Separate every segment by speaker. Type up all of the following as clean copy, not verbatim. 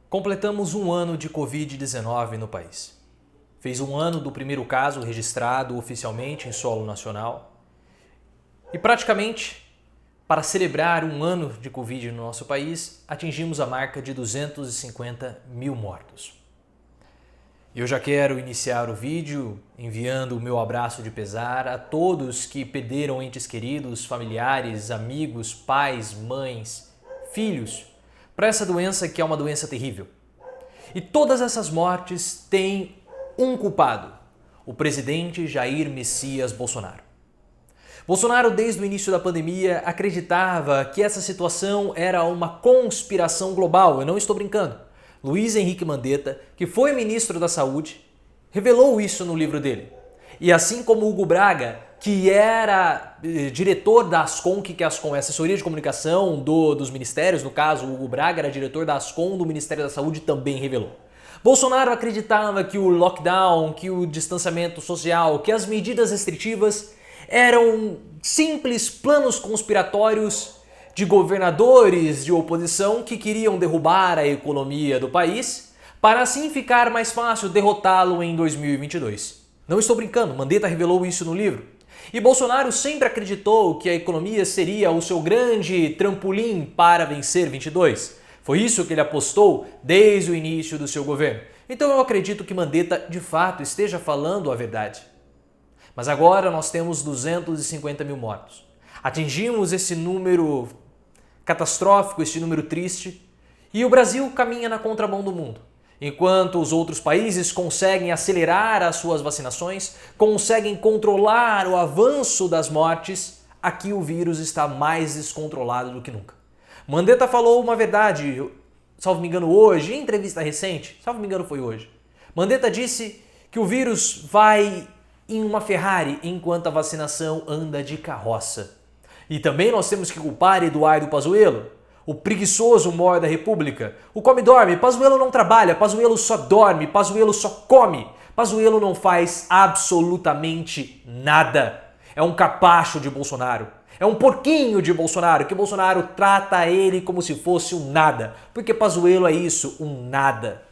Speaker 1: Completamos um ano de Covid-19 no país. Fez um ano do primeiro caso registrado oficialmente em solo nacional. E praticamente, para celebrar um ano de Covid no nosso país, atingimos a marca de 250 mil mortos. Eu já quero iniciar o vídeo enviando o meu abraço de pesar a todos que perderam entes queridos, familiares, amigos, pais, mães, filhos, para essa doença que é uma doença terrível. E todas essas mortes têm um culpado, o presidente Jair Messias Bolsonaro. Bolsonaro, desde o início da pandemia, acreditava que essa situação era uma conspiração global, eu não estou brincando. Luiz Henrique Mandetta, que foi ministro da Saúde, revelou isso no livro dele. E assim como Hugo Braga, que era diretor da Ascom, que é a Ascom, é a assessoria de comunicação dos ministérios, no caso o Hugo Braga era diretor da Ascom do Ministério da Saúde, também revelou. Bolsonaro acreditava que o lockdown, que o distanciamento social, que as medidas restritivas eram simples planos conspiratórios de governadores de oposição que queriam derrubar a economia do país para assim ficar mais fácil derrotá-lo em 2022. Não estou brincando, Mandetta revelou isso no livro. E Bolsonaro sempre acreditou que a economia seria o seu grande trampolim para vencer 22. Foi isso que ele apostou desde o início do seu governo. Então eu acredito que Mandetta de fato esteja falando a verdade. Mas agora nós temos 250 mil mortos. Atingimos esse número catastrófico, esse número triste, e o Brasil caminha na contramão do mundo. Enquanto os outros países conseguem acelerar as suas vacinações, conseguem controlar o avanço das mortes, aqui o vírus está mais descontrolado do que nunca. Mandetta falou uma verdade, salvo me engano hoje, em entrevista recente, salvo me engano foi hoje. Mandetta disse que o vírus vai em uma Ferrari enquanto a vacinação anda de carroça. E também nós temos que culpar Eduardo Pazuello, o preguiçoso maior da República. O come-dorme, Pazuello não trabalha, Pazuello só dorme, Pazuello só come. Pazuello não faz absolutamente nada. É um capacho de Bolsonaro. É um porquinho de Bolsonaro, que Bolsonaro trata ele como se fosse um nada. Porque Pazuello é isso, um nada.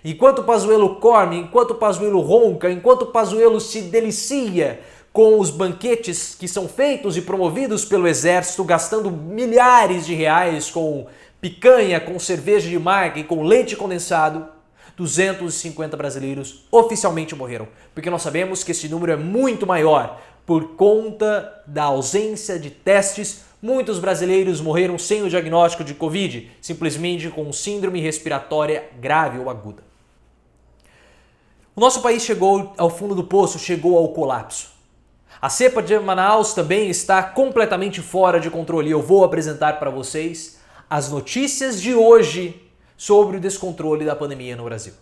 Speaker 1: Enquanto Pazuello come, enquanto Pazuello ronca, enquanto Pazuello se delicia com os banquetes que são feitos e promovidos pelo Exército, gastando milhares de reais com picanha, com cerveja de marca e com leite condensado, 250 brasileiros oficialmente morreram. Porque nós sabemos que esse número é muito maior por conta da ausência de testes. Muitos brasileiros morreram sem o diagnóstico de Covid, simplesmente com síndrome respiratória grave ou aguda. O nosso país chegou ao fundo do poço, chegou ao colapso. A cepa de Manaus também está completamente fora de controle. Eu vou apresentar para vocês as notícias de hoje sobre o descontrole da pandemia no Brasil.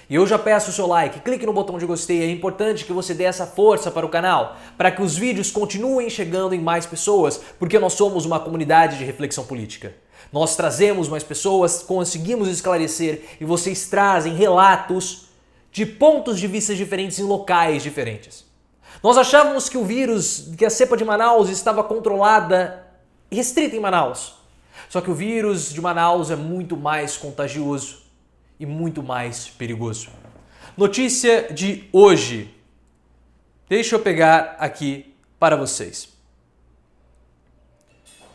Speaker 1: E eu já peço o seu like, clique no botão de gostei, é importante que você dê essa força para o canal, para que os vídeos continuem chegando em mais pessoas, porque nós somos uma comunidade de reflexão política. Nós trazemos mais pessoas, conseguimos esclarecer e vocês trazem relatos de pontos de vista diferentes em locais diferentes. Nós achávamos que o vírus, que a cepa de Manaus estava controlada, restrita em Manaus. Só que o vírus de Manaus é muito mais contagioso e muito mais perigoso. Notícia de hoje. Deixa eu pegar aqui para vocês.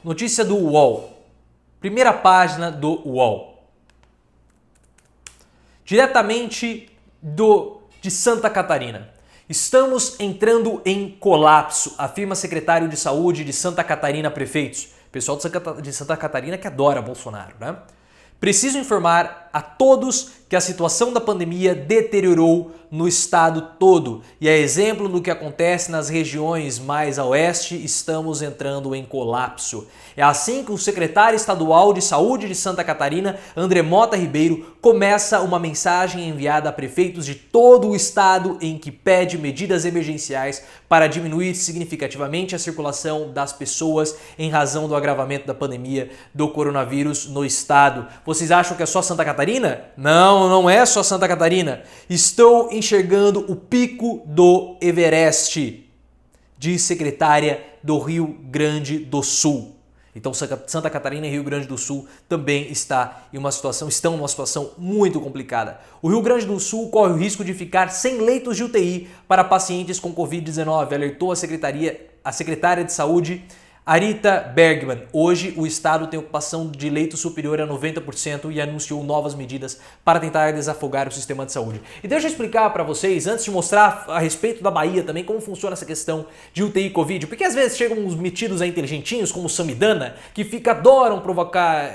Speaker 1: Notícia do UOL. Primeira página do UOL. Diretamente de Santa Catarina. Estamos entrando em colapso, afirma secretário de Saúde de Santa Catarina Prefeitos. Pessoal de Santa Catarina que adora Bolsonaro, né? Preciso informar a todos que a situação da pandemia deteriorou no estado todo e é exemplo do que acontece nas regiões mais a oeste, estamos entrando em colapso. É assim que o secretário estadual de Saúde de Santa Catarina, André Mota Ribeiro, começa uma mensagem enviada a prefeitos de todo o estado em que pede medidas emergenciais para diminuir significativamente a circulação das pessoas em razão do agravamento da pandemia do coronavírus no estado. Vocês acham que é só Santa Catarina? Não, não é só Santa Catarina. Estou enxergando o pico do Everest, diz secretária do Rio Grande do Sul. Então Santa Catarina e Rio Grande do Sul também estão numa situação muito complicada. O Rio Grande do Sul corre o risco de ficar sem leitos de UTI para pacientes com Covid-19, alertou a secretária de Saúde, Arita Bergman. Hoje o estado tem ocupação de leitos superior a 90% e anunciou novas medidas para tentar desafogar o sistema de saúde. E deixa eu explicar para vocês, antes de mostrar a respeito da Bahia também, como funciona essa questão de UTI Covid, porque às vezes chegam uns metidos aí inteligentinhos, como o Samidana, que adoram provocar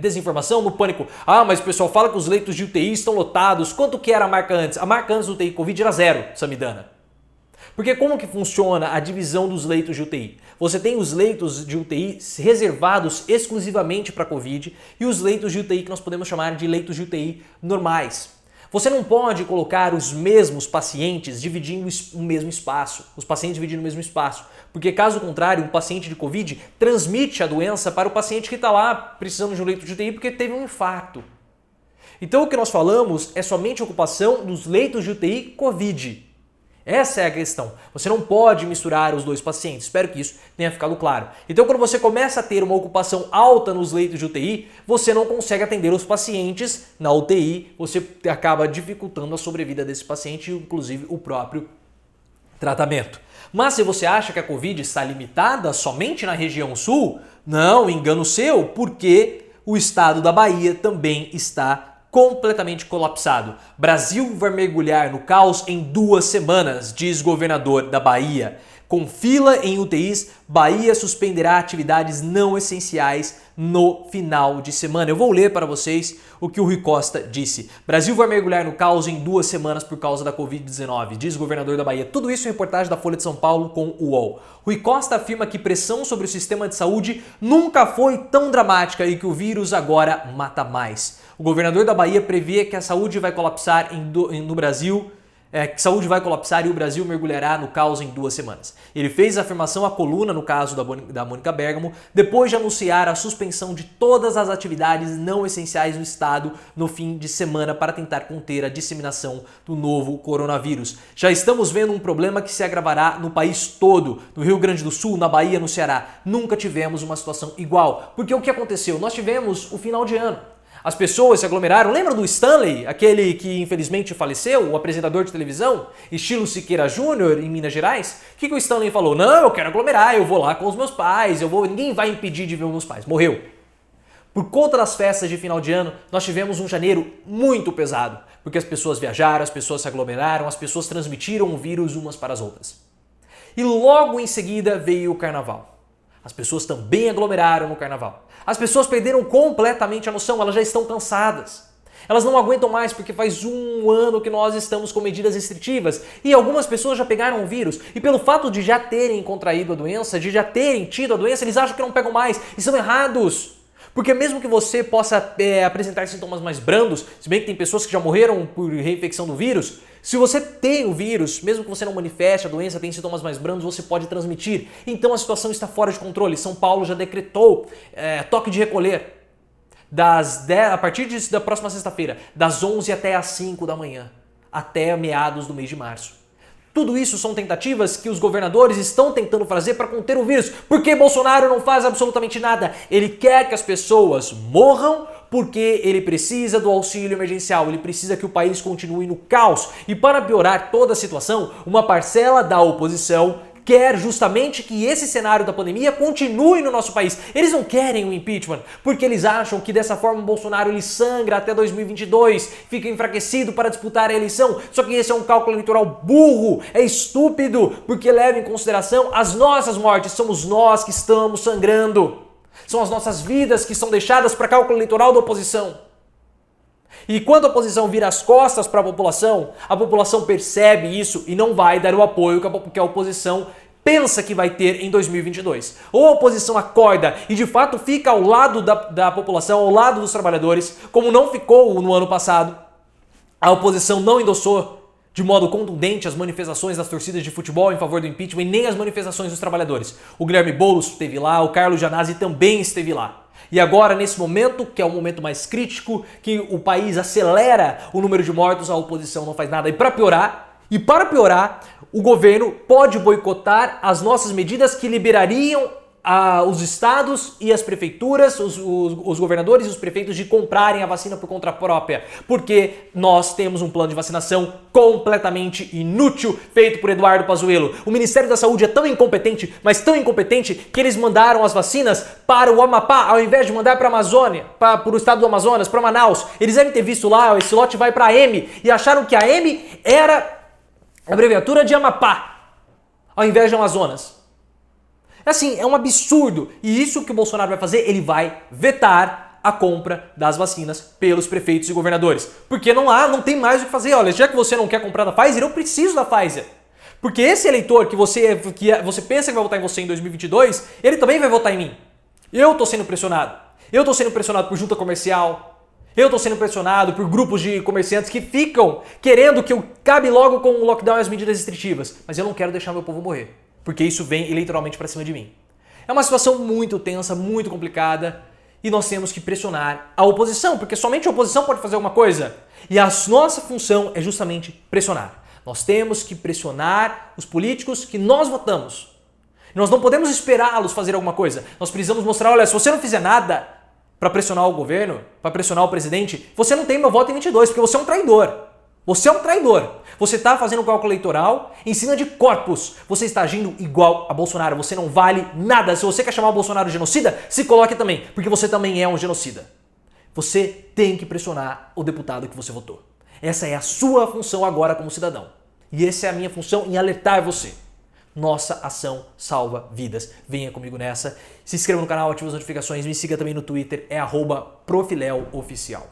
Speaker 1: desinformação no pânico. Ah, mas o pessoal fala que os leitos de UTI estão lotados. Quanto que era a marca antes? A marca antes do UTI Covid era 0, Samidana. Porque como que funciona a divisão dos leitos de UTI? Você tem os leitos de UTI reservados exclusivamente para Covid e os leitos de UTI que nós podemos chamar de leitos de UTI normais. Você não pode colocar os mesmos pacientes dividindo o mesmo espaço, porque caso contrário, um paciente de Covid transmite a doença para o paciente que está lá precisando de um leito de UTI porque teve um infarto. Então o que nós falamos é somente a ocupação dos leitos de UTI Covid. Essa é a questão. Você não pode misturar os dois pacientes. Espero que isso tenha ficado claro. Então, quando você começa a ter uma ocupação alta nos leitos de UTI, você não consegue atender os pacientes na UTI, você acaba dificultando a sobrevida desse paciente e, inclusive, o próprio tratamento. Mas se você acha que a Covid está limitada somente na região sul, não, engano seu, porque o estado da Bahia também está completamente colapsado. Brasil vai mergulhar no caos em 2 semanas, diz governador da Bahia. Com fila em UTIs, Bahia suspenderá atividades não essenciais no final de semana. Eu vou ler para vocês o que o Rui Costa disse. Brasil vai mergulhar no caos em 2 semanas por causa da Covid-19, diz o governador da Bahia. Tudo isso em reportagem da Folha de São Paulo com o UOL. Rui Costa afirma que pressão sobre o sistema de saúde nunca foi tão dramática e que o vírus agora mata mais. O governador da Bahia prevê que a saúde vai colapsar no Brasil, que saúde vai colapsar e o Brasil mergulhará no caos em 2 semanas. Ele fez a afirmação à coluna, no caso da Mônica Bergamo, depois de anunciar a suspensão de todas as atividades não essenciais no estado no fim de semana para tentar conter a disseminação do novo coronavírus. Já estamos vendo um problema que se agravará no país todo, no Rio Grande do Sul, na Bahia, no Ceará. Nunca tivemos uma situação igual, porque o que aconteceu? Nós tivemos o final de ano. As pessoas se aglomeraram. Lembra do Stanley, aquele que infelizmente faleceu, o apresentador de televisão, estilo Siqueira Júnior, em Minas Gerais? O que o Stanley falou? Não, eu quero aglomerar, eu vou lá com os meus pais, ninguém vai impedir de ver os meus pais. Morreu. Por conta das festas de final de ano, nós tivemos um janeiro muito pesado, porque as pessoas viajaram, as pessoas se aglomeraram, as pessoas transmitiram o vírus umas para as outras. E logo em seguida veio o carnaval. As pessoas também aglomeraram no carnaval. As pessoas perderam completamente a noção, elas já estão cansadas. Elas não aguentam mais porque faz 1 ano que nós estamos com medidas restritivas e algumas pessoas já pegaram o vírus. E pelo fato de já terem contraído a doença, de já terem tido a doença, eles acham que não pegam mais e são errados. Porque mesmo que você possa apresentar sintomas mais brandos, se bem que tem pessoas que já morreram por reinfecção do vírus, se você tem o vírus, mesmo que você não manifeste a doença, tem sintomas mais brandos, você pode transmitir. Então a situação está fora de controle. São Paulo já decretou toque de recolher a partir da próxima sexta-feira, das 11 até as 5 da manhã, até meados do mês de março. Tudo isso são tentativas que os governadores estão tentando fazer para conter o vírus, porque Bolsonaro não faz absolutamente nada. Ele quer que as pessoas morram porque ele precisa do auxílio emergencial, ele precisa que o país continue no caos. E para piorar toda a situação, uma parcela da oposição quer justamente que esse cenário da pandemia continue no nosso país. Eles não querem o impeachment, porque eles acham que dessa forma o Bolsonaro ele sangra até 2022, fica enfraquecido para disputar a eleição. Só que esse é um cálculo eleitoral burro, é estúpido, porque leva em consideração as nossas mortes. Somos nós que estamos sangrando. São as nossas vidas que são deixadas para cálculo eleitoral da oposição. E quando a oposição vira as costas para a população percebe isso e não vai dar o apoio que a oposição pensa que vai ter em 2022. Ou a oposição acorda e de fato fica ao lado da população, ao lado dos trabalhadores, como não ficou no ano passado. A oposição não endossou de modo contundente as manifestações das torcidas de futebol em favor do impeachment e nem as manifestações dos trabalhadores. O Guilherme Boulos esteve lá, o Carlos Gianazzi também esteve lá. E agora, nesse momento, que é o momento mais crítico, que o país acelera o número de mortos, a oposição não faz nada. E para piorar, o governo pode boicotar as nossas medidas que liberariam os estados e as prefeituras, os governadores e os prefeitos de comprarem a vacina por conta própria, porque nós temos um plano de vacinação completamente inútil feito por Eduardo Pazuello. O Ministério da Saúde é tão incompetente, mas tão incompetente, que eles mandaram as vacinas para o Amapá, ao invés de mandar para a Amazônia, para o estado do Amazonas, para Manaus. Eles devem ter visto lá, esse lote vai para a M, e acharam que a M era a abreviatura de Amapá, ao invés de Amazonas. Assim, é um absurdo. E isso que o Bolsonaro vai fazer, ele vai vetar a compra das vacinas pelos prefeitos e governadores. Porque não tem mais o que fazer. Olha, já que você não quer comprar da Pfizer, eu preciso da Pfizer. Porque esse eleitor que você pensa que vai votar em você em 2022, ele também vai votar em mim. Eu tô sendo pressionado. Eu tô sendo pressionado por junta comercial. Eu tô sendo pressionado por grupos de comerciantes que ficam querendo que eu acabe logo com o lockdown e as medidas restritivas. Mas eu não quero deixar meu povo morrer. Porque isso vem eleitoralmente para cima de mim. É uma situação muito tensa, muito complicada, e nós temos que pressionar a oposição, porque somente a oposição pode fazer alguma coisa. E a nossa função é justamente pressionar. Nós temos que pressionar os políticos que nós votamos. Nós não podemos esperá-los fazer alguma coisa. Nós precisamos mostrar, olha, se você não fizer nada para pressionar o governo, para pressionar o presidente, você não tem meu voto em 22, porque você é um traidor. Você é um traidor. Você está fazendo cálculo eleitoral em cima de corpos. Você está agindo igual a Bolsonaro. Você não vale nada. Se você quer chamar o Bolsonaro de genocida, se coloque também, porque você também é um genocida. Você tem que pressionar o deputado que você votou. Essa é a sua função agora como cidadão. E essa é a minha função em alertar você. Nossa ação salva vidas. Venha comigo nessa. Se inscreva no canal, ative as notificações, me siga também no Twitter, @profileoficial.